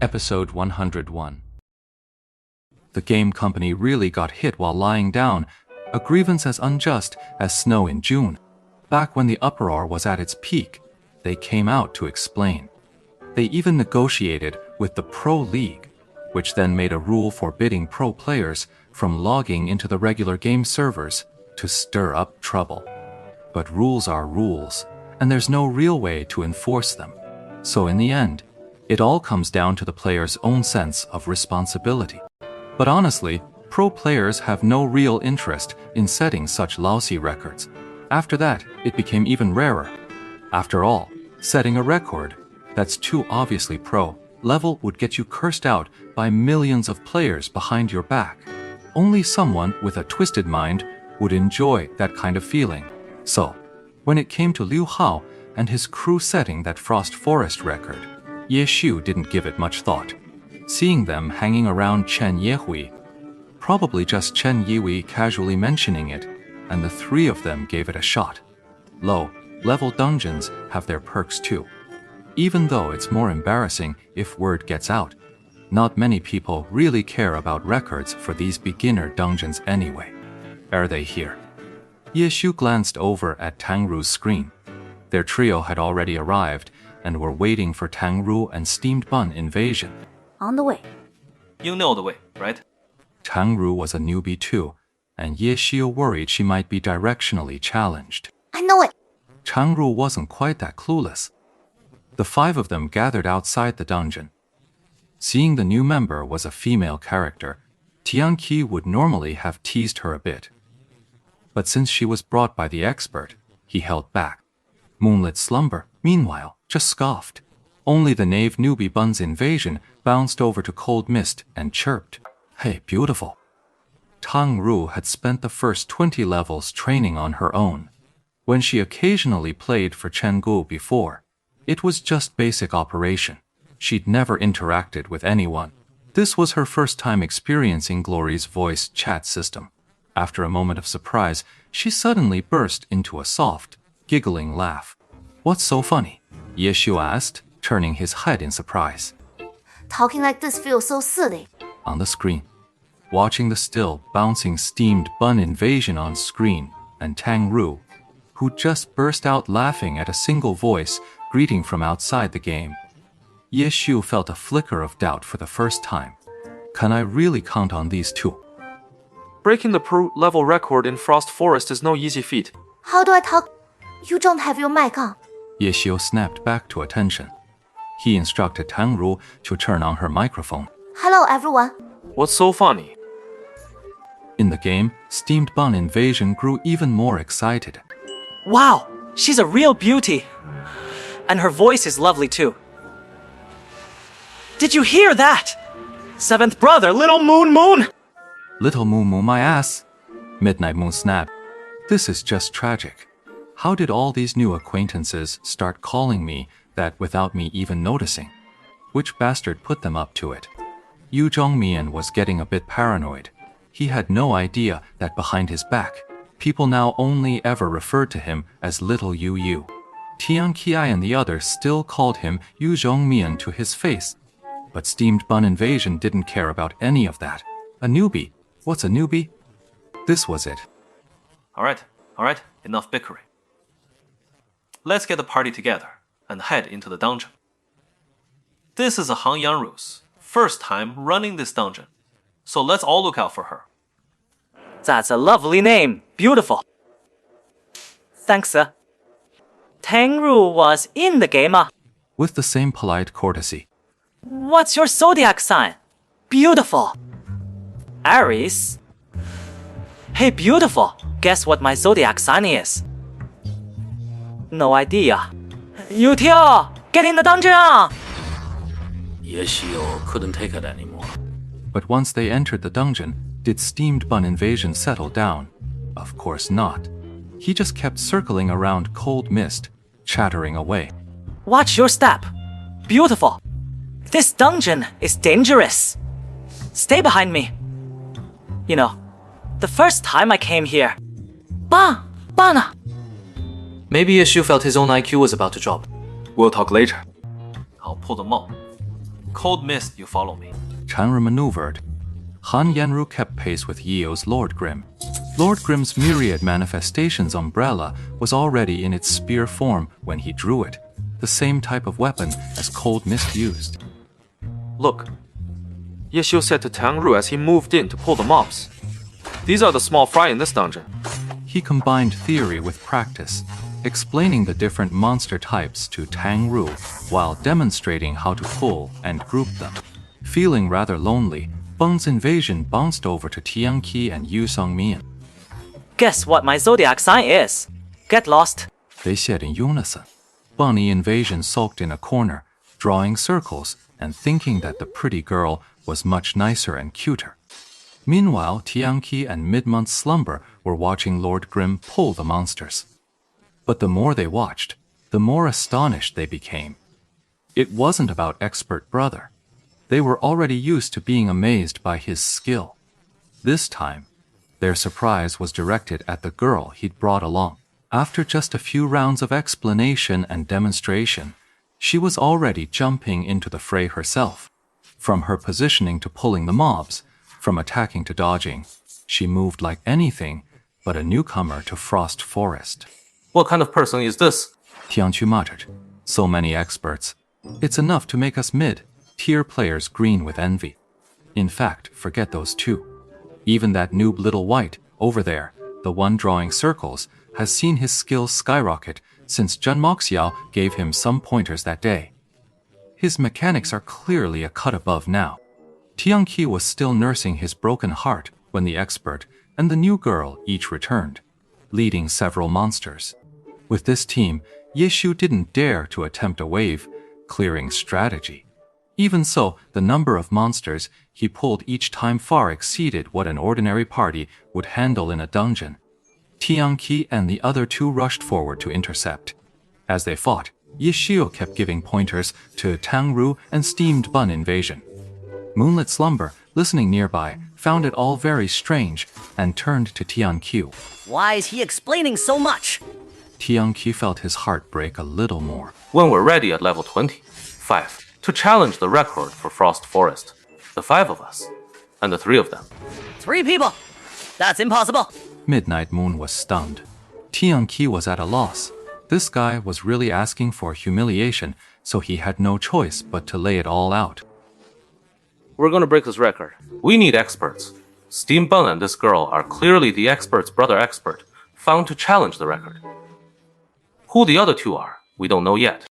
Episode 101. The game company really got hit while lying down, a grievance as unjust as snow in June. Back when the uproar was at its peak, they came out to explain. They even negotiated with the Pro League, which then made a rule forbidding pro players from logging into the regular game servers to stir up trouble. But rules are rules, and there's no real way to enforce them. So in the end, it all comes down to the player's own sense of responsibility. But honestly, pro players have no real interest in setting such lousy records. After that, it became even rarer. After all, setting a record that's too obviously pro level would get you cursed out by millions of players behind your back. Only someone with a twisted mind would enjoy that kind of feeling. So, when it came to Liu Hao and his crew setting that Frost Forest record, Ye Xiu didn't give it much thought. Seeing them hanging around Chen Yehui, probably just Chen Yihui casually mentioning it, and the three of them gave it a shot. Low-level dungeons have their perks too. Even though it's more embarrassing if word gets out, not many people really care about records for these beginner dungeons anyway. Are they here? Ye Xiu glanced over at Tang Ru's screen. Their trio had already arrived and were waiting for Tang Ru and Steamed Bun invasion. On the way. You know the way, right? Tang Ru was a newbie too, and Ye Xiu worried she might be directionally challenged. I know it. Tang Ru wasn't quite that clueless. The five of them gathered outside the dungeon. Seeing the new member was a female character, Tian Qi would normally have teased her a bit. But since she was brought by the expert, he held back. Moonlit Slumber, meanwhile, just scoffed. Only the knave newbie Bun's invasion bounced over to Cold Mist and chirped, "Hey, beautiful." Tang Ru had spent the first 20 levels training on her own. When she occasionally played for Chen Gu before, it was just basic operation. She'd never interacted with anyone. This was her first time experiencing Glory's voice chat system. After a moment of surprise, she suddenly burst into a soft, giggling laugh. "What's so funny?" Ye Xiu asked, turning his head in surprise. Talking like this feels so silly. On the screen, watching the still bouncing Steamed Bun invasion on screen, and Tang Ru, who just burst out laughing at a single voice greeting from outside the game. Ye Xiu felt a flicker of doubt for the first time. Can I really count on these two? Breaking the pro level record in Frost Forest is no easy feat. How do I talk? You don't have your mic on. Ye Xiu snapped back to attention. He instructed Tang Ru to turn on her microphone. Hello, everyone. What's so funny? In the game, Steamed Bun invasion grew even more excited. Wow, she's a real beauty. And her voice is lovely too. Did you hear that? Seventh brother, Little Moon Moon! Little Moo Moo my ass. Midnight Moon snapped. This is just tragic. How did all these new acquaintances start calling me that without me even noticing? Which bastard put them up to it? Yu Zhongmian was getting a bit paranoid. He had no idea that behind his back, people now only ever referred to him as Little Yu Yu. Tian Qi and the others still called him Yu Zhongmian to his face. But Steamed Bun invasion didn't care about any of that. A newbie? What's a newbie? This was it. All right, enough bickering. Let's get the party together and head into the dungeon. This is a Han Yangru's first time running this dungeon, so let's all look out for her. That's a lovely name. Beautiful. Thanks, sir. Tang Ru was in the game, With the same polite courtesy. What's your zodiac sign? Beautiful. Aries. Hey, beautiful. Guess what my zodiac sign is? No idea. Yu Tiao, get in the dungeon! Ye Xiu couldn't take it anymore. But once they entered the dungeon, did Steamed Bun invasion settle down? Of course not. He just kept circling around Cold Mist, chattering away. Watch your step. Beautiful. This dungeon is dangerous. Stay behind me. You know, the first time I came here. Bana. Maybe Ye Xiu felt his own IQ was about to drop. We'll talk later. I'll pull them all. Cold Mist, you follow me. Chanru maneuvered. Han Yanru kept pace with Yeo's Lord Grim. Lord Grim's myriad manifestations umbrella was already in its spear form when he drew it, the same type of weapon as Cold Mist used. Look. Yeshio said to Tang Ru as he moved in to pull the mobs. These are the small fry in this dungeon. He combined theory with practice, explaining the different monster types to Tang Ru while demonstrating how to pull and group them. Feeling rather lonely, Beng's invasion bounced over to Tiang Qi and Yu Songmian. Guess what my zodiac sign is? Get lost. They said in unison. Bunny invasion sulked in a corner, drawing circles and thinking that the pretty girl was much nicer and cuter. Meanwhile, Tiang Qi and Mid-Month Slumber were watching Lord Grim pull the monsters. But the more they watched, the more astonished they became. It wasn't about expert brother. They were already used to being amazed by his skill. This time, their surprise was directed at the girl he'd brought along. After just a few rounds of explanation and demonstration, she was already jumping into the fray herself. From her positioning to pulling the mobs, from attacking to dodging, she moved like anything but a newcomer to Frost Forest. What kind of person is this? Tianqu muttered. So many experts. It's enough to make us mid-tier players green with envy. In fact, forget those two. Even that noob little white, over there, the one drawing circles, has seen his skills skyrocket since Zhen Moxiao gave him some pointers that day. His mechanics are clearly a cut above now. Tiang Qi was still nursing his broken heart when the expert and the new girl each returned, leading several monsters. With this team, Yeshu didn't dare to attempt a wave clearing strategy. Even so, the number of monsters he pulled each time far exceeded what an ordinary party would handle in a dungeon. Tiang Qi and the other two rushed forward to intercept. As they fought, Yeshio kept giving pointers to Tang Ru and Steamed Bun invasion. Moonlit Slumber, listening nearby, found it all very strange and turned to Tian Qiu. Why is he explaining so much? Tian Qi felt his heart break a little more. When we're ready at level 25, to challenge the record for Frost Forest, the 5 of us, and the 3 of them. 3 people? That's impossible. Midnight Moon was stunned. Tian Qi was at a loss. This guy was really asking for humiliation, so he had no choice but to lay it all out. We're gonna break this record. We need experts. Steam Bun and this girl are clearly the expert's brother expert, found to challenge the record. Who the other 2 are, we don't know yet.